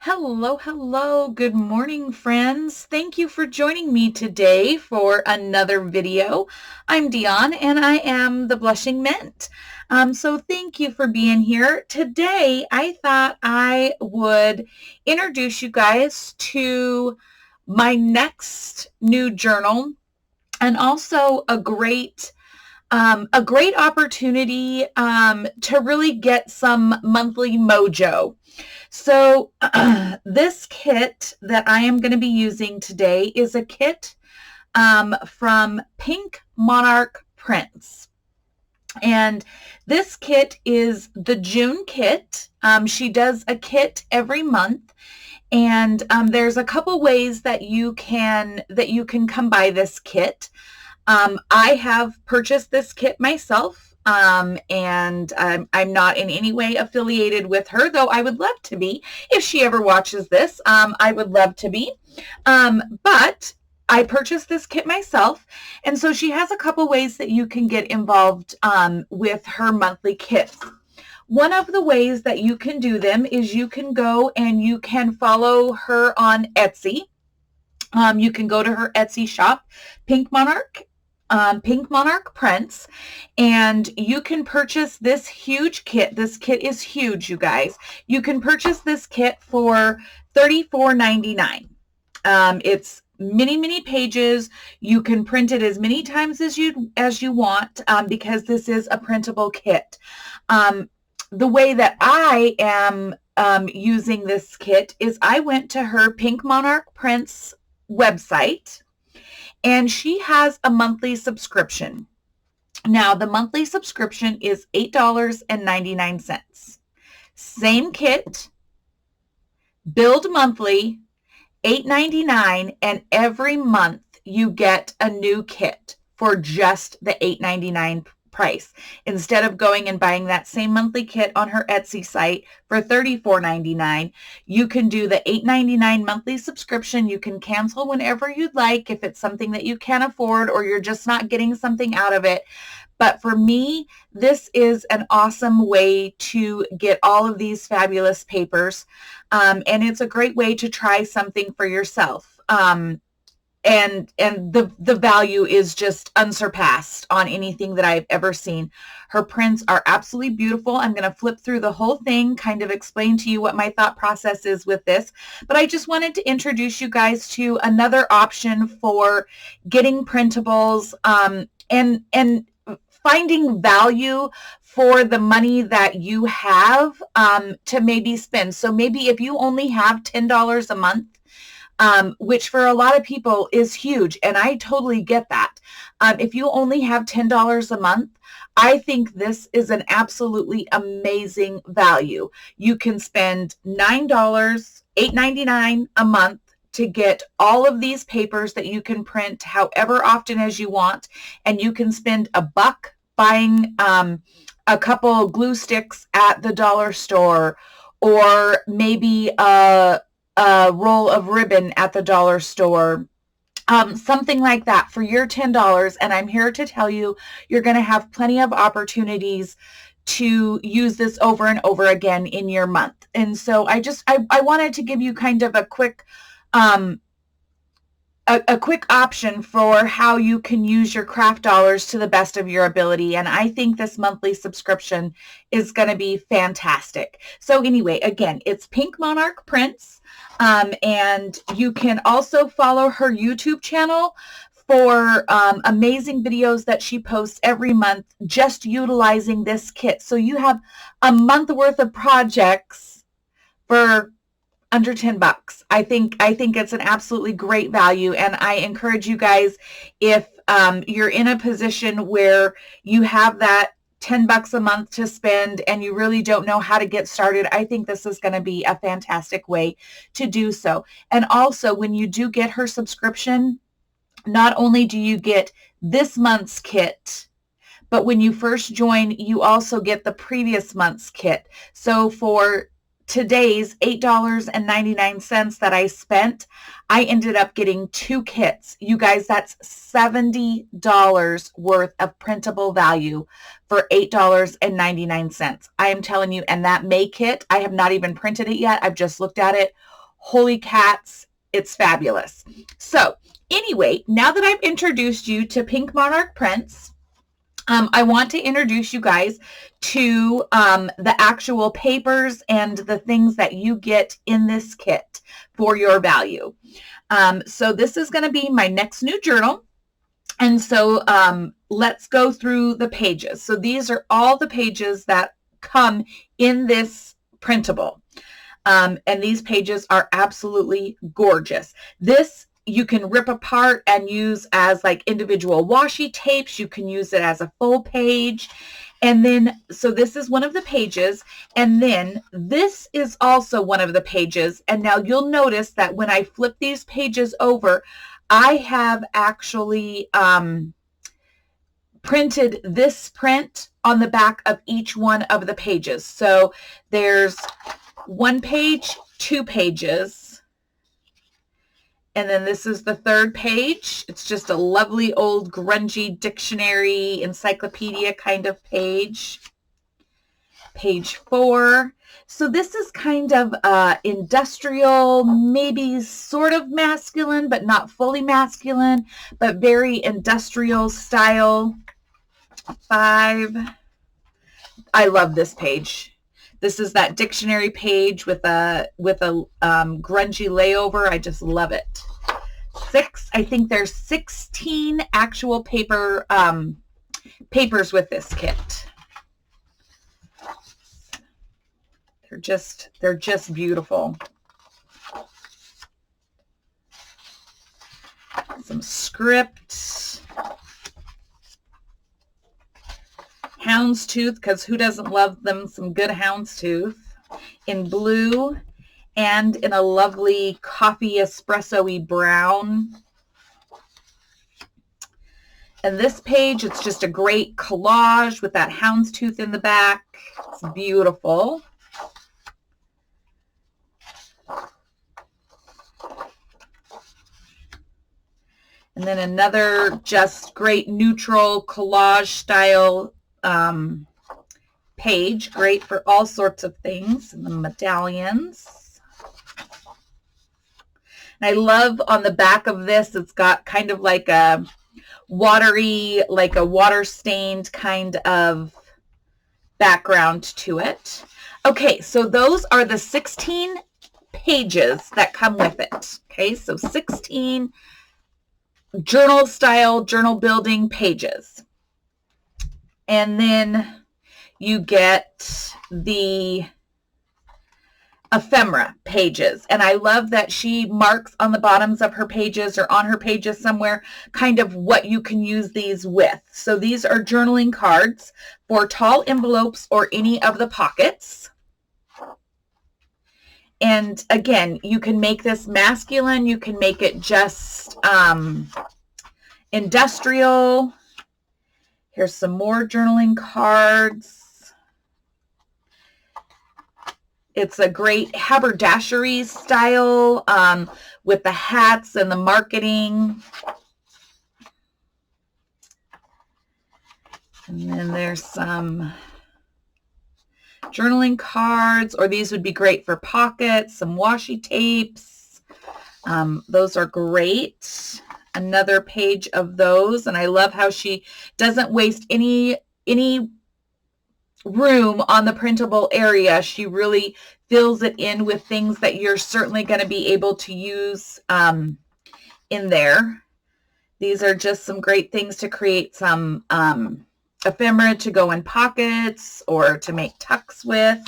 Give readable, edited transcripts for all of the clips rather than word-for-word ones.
Hello, hello. Good morning, friends. Thank you for joining me today for another video. I'm Dion and I am the Blushing Mint. So thank you for being here. Today, I thought I would introduce you guys to my next new journal and also a great opportunity to really get some monthly mojo. So this kit that I am going to be using today is a kit from Pink Monarch Prints. And this kit is the June kit. She does a kit every month. And there's a couple ways that you can come by this kit. I have purchased this kit myself, and I'm not in any way affiliated with her, though I would love to be. If she ever watches this, I would love to be. But I purchased this kit myself, and so she has a couple ways that you can get involved with her monthly kits. One of the ways that you can do them is you can go and you can follow her on Etsy. You can go to her Etsy shop, Pink Monarch Prints, and you can purchase this huge kit. This kit is huge, you guys. You can purchase this kit for $34.99. It's many pages. You can print it as many times as you want, because this is a printable kit. The way that I am using this kit is I went to her Pink Monarch Prints website, and she has a monthly subscription. Now, the monthly subscription is $8.99. Same kit, billed monthly, $8.99, and every month you get a new kit for just the $8.99 price. Instead of going and buying that same monthly kit on her Etsy site for $34.99, you can do the $8.99 monthly subscription. You can cancel whenever you'd like if it's something that you can't afford or you're just not getting something out of it. But for me, this is an awesome way to get all of these fabulous papers, and it's a great way to try something for yourself. And the value is just unsurpassed on anything that I've ever seen. Her prints are absolutely beautiful. I'm going to flip through the whole thing, kind of explain to you what my thought process is with this. But I just wanted to introduce you guys to another option for getting printables, and finding value for the money that you have to maybe spend. So maybe if you only have $10 a month, which for a lot of people is huge, and I totally get that. If you only have $10 a month, I think this is an absolutely amazing value. You can spend $8.99 a month to get all of these papers that you can print however often as you want, and you can spend $1 buying a couple glue sticks at the dollar store, or maybe a roll of ribbon at the dollar store, something like that for your $10. And I'm here to tell you, you're going to have plenty of opportunities to use this over and over again in your month. And so I wanted to give you kind of a quick option for how you can use your craft dollars to the best of your ability. And I think this monthly subscription is going to be fantastic. So anyway, again, it's Pink Monarch Prints. And you can also follow her YouTube channel for amazing videos that she posts every month just utilizing this kit. So you have a month worth of projects for under $10. I think it's an absolutely great value, and I encourage you guys, if you're in a position where you have that $10 a month to spend and you really don't know how to get started, I think this is going to be a fantastic way to do so. And also, when you do get her subscription, not only do you get this month's kit, but when you first join, you also get the previous month's kit. So for today's $8.99 that I spent, I ended up getting 2 kits. You guys, that's $70 worth of printable value for $8.99. I am telling you, and that May kit, I have not even printed it yet. I've just looked at it. Holy cats, it's fabulous. So anyway, now that I've introduced you to Pink Monarch Prints, I want to introduce you guys to the actual papers and the things that you get in this kit for your value. So this is going to be my next new journal. And so let's go through the pages. So these are all the pages that come in this printable. And these pages are absolutely gorgeous. This you can rip apart and use as like individual washi tapes. You can use it as a full page. And then, so this is one of the pages. And then this is also one of the pages. And now you'll notice that when I flip these pages over, I have actually printed this print on the back of each one of the pages. So there's 1 page, 2 pages. And then this is the 3rd page. It's just a lovely old grungy dictionary, encyclopedia kind of page. Page 4. So this is kind of industrial, maybe sort of masculine, but not fully masculine, but very industrial style. 5. I love this page. This is that dictionary page with a grungy layover. I just love it. 6. I think there's 16 actual papers with this kit. They're just beautiful. Some script. Houndstooth, because who doesn't love them some good houndstooth, in blue and in a lovely coffee espresso-y brown. And this page, it's just a great collage with that houndstooth in the back. It's beautiful. And then another just great neutral collage style page, great for all sorts of things. And the medallions. And I love on the back of this, it's got kind of like a watery, like a water stained kind of background to it. Okay, so those are the 16 pages that come with it. Okay, so 16 journal style, journal building pages. And then you get the ephemera pages. And I love that she marks on the bottoms of her pages or on her pages somewhere kind of what you can use these with. So these are journaling cards for tall envelopes or any of the pockets. And again, you can make this masculine. You can make it just industrial. Here's some more journaling cards. It's a great haberdashery style with the hats and the marketing. And then there's some journaling cards, or these would be great for pockets, some washi tapes. Those are great. Another page of those, and I love how she doesn't waste any room on the printable area. She really fills it in with things that you're certainly going to be able to use in there. These are just some great things to create some ephemera to go in pockets or to make tucks with.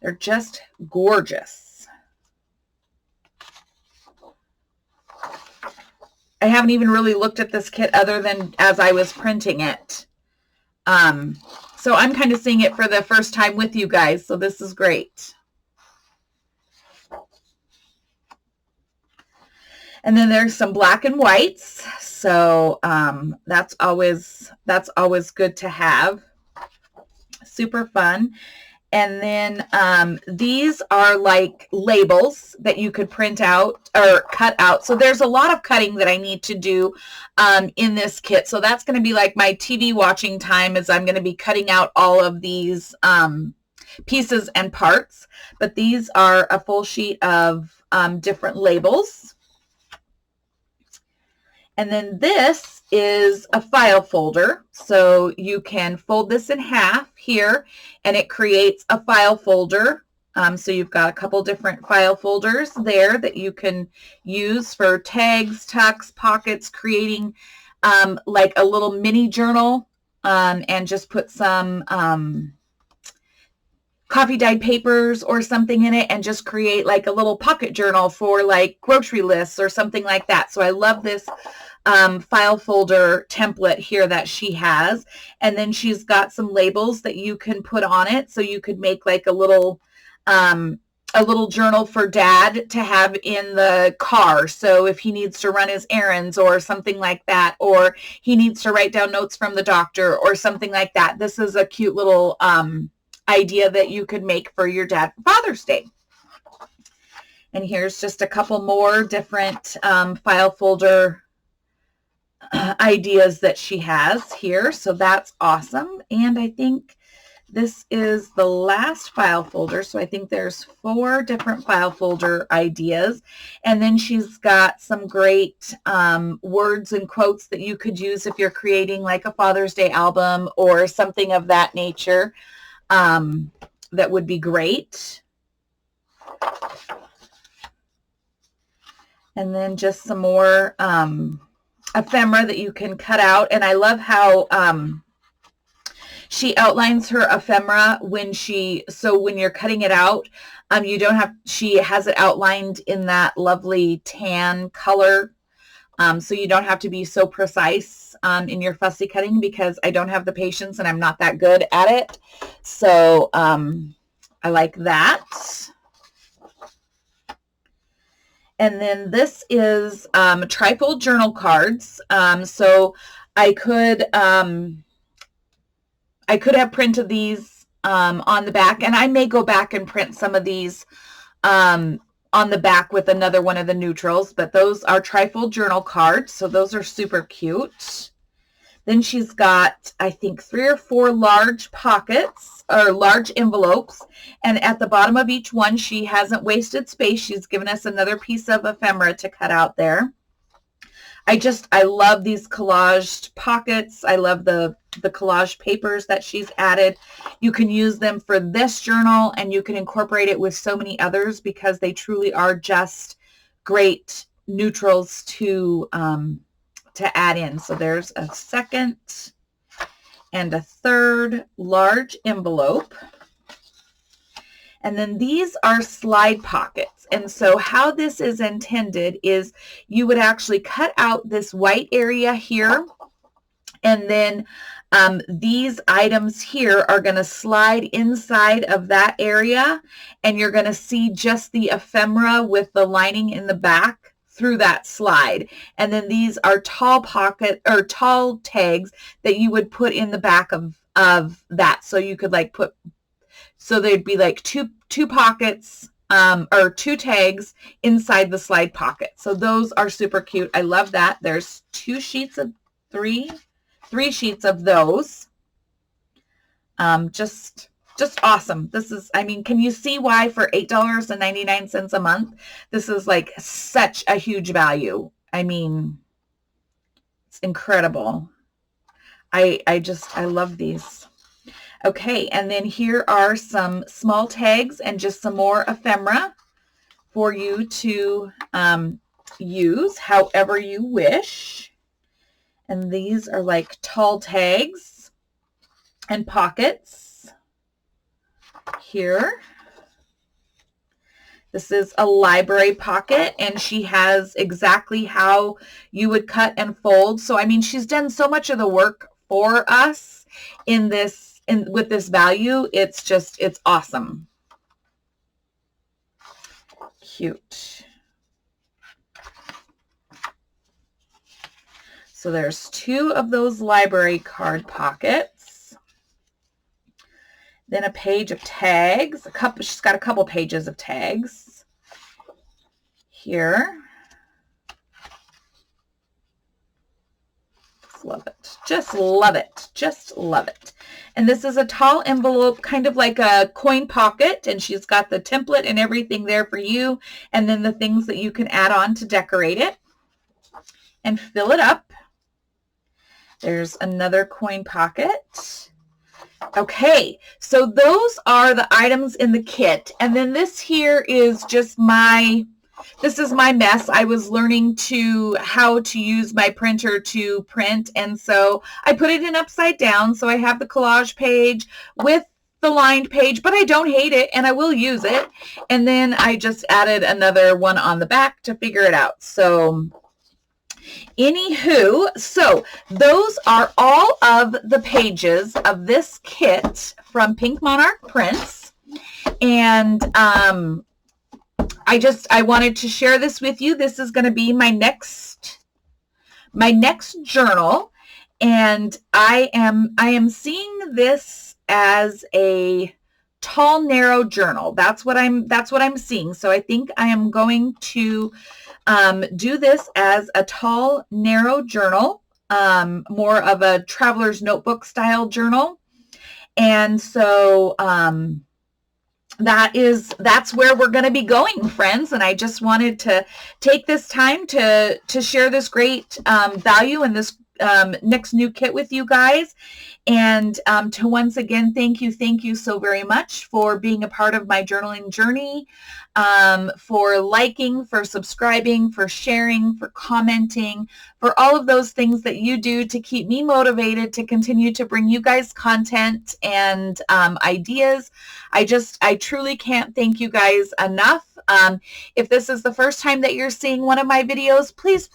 They're just gorgeous. I haven't even really looked at this kit other than as I was printing it. So I'm kind of seeing it for the first time with you guys, so this is great. And then there's some black and whites, so that's always good to have. Super fun. And then these are like labels that you could print out or cut out. So there's a lot of cutting that I need to do in this kit. So that's going to be like my TV watching time, as I'm going to be cutting out all of these pieces and parts. But these are a full sheet of different labels. And then this is a file folder. So you can fold this in half here and it creates a file folder. So you've got a couple different file folders there that you can use for tags, tucks, pockets, creating like a little mini journal, and just put some coffee dyed papers or something in it and just create like a little pocket journal for like grocery lists or something like that. So I love this file folder template here that she has. And then she's got some labels that you can put on it. So you could make like a little journal for Dad to have in the car. So if he needs to run his errands or something like that, or he needs to write down notes from the doctor or something like that, this is a cute little idea that you could make for your dad for Father's Day. And here's just a couple more different file folder ideas that she has here. So that's awesome. And I think this is the last file folder. So I think there's 4 different file folder ideas. And then she's got some great words and quotes that you could use if you're creating like a Father's Day album or something of that nature. That would be great. And then just some more ephemera that you can cut out. And I love how she outlines her ephemera when you're cutting it out, she has it outlined in that lovely tan color. So you don't have to be so precise in your fussy cutting, because I don't have the patience and I'm not that good at it. So I like that. And then this is trifold journal cards. So I could have printed these on the back, and I may go back and print some of these on the back with another one of the neutrals, but those are trifold journal cards. So those are super cute. Then she's got, I think, 3 or 4 large pockets or large envelopes. And at the bottom of each one, she hasn't wasted space. She's given us another piece of ephemera to cut out there. I love these collaged pockets. I love the collage papers that she's added. You can use them for this journal, and you can incorporate it with so many others, because they truly are just great neutrals to add in. So there's a second and a third large envelope. And then these are slide pockets. And so how this is intended is you would actually cut out this white area here, and then these items here are going to slide inside of that area, and you're going to see just the ephemera with the lining in the back through that slide. And then these are tall pocket or tall tags that you would put in the back of that. So you could like so they'd be like two pockets or 2 tags inside the slide pocket. So those are super cute. I love that. There's 3 sheets of those. Just awesome. This is, I mean, can you see why for $8.99 a month, this is like such a huge value? I mean, it's incredible. I love these. Okay, and then here are some small tags and just some more ephemera for you to use however you wish. And these are like tall tags and pockets here. This is a library pocket, and she has exactly how you would cut and fold. So, I mean, she's done so much of the work for us in this, with this value. It's awesome. Cute. So there's 2 of those library card pockets. Then a page of tags. She's got a couple pages of tags here. Just love it. Just love it. Just love it. And this is a tall envelope, kind of like a coin pocket, and she's got the template and everything there for you, and then the things that you can add on to decorate it and fill it up. There's another coin pocket. Okay, so those are the items in the kit, and then this here is just this is my mess. I was learning how to use my printer to print, and so I put it in upside down, so I have the collage page with the lined page, but I don't hate it, and I will use it. And then I just added another one on the back to figure it out. So anywho, so those are all of the pages of this kit from Pink Monarch Prints, and I wanted to share this with you. This is going to be my next journal, and I am seeing this as a tall, narrow journal. That's what I'm seeing. So I think I am going to do this as a tall, narrow journal, more of a traveler's notebook style journal. And so that's where we're going to be going, friends. And I just wanted to take this time to share this great value and this next new kit with you guys. And to once again, thank you so very much for being a part of my journaling journey, for liking, for subscribing, for sharing, for commenting, for all of those things that you do to keep me motivated to continue to bring you guys content and ideas. I truly can't thank you guys enough. If this is the first time that you're seeing one of my videos, please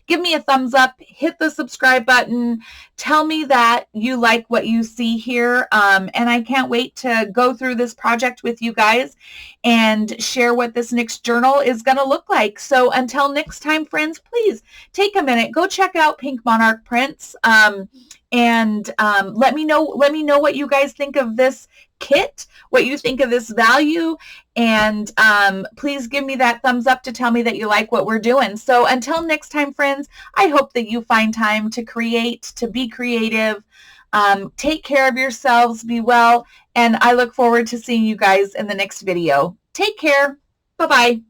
give me a thumbs up, hit the subscribe button, tell me that you like what you see here, and I can't wait to go through this project with you guys and share what this next journal is going to look like. So until next time, friends, please take a minute, go check out Pink Monarch Prints, and let me know what you guys think of this kit, what you think of this value, and please give me that thumbs up to tell me that you like what we're doing. So until next time, friends, I hope that you find time to create, to be creative, take care of yourselves, be well, and I look forward to seeing you guys in the next video. Take care. Bye-bye.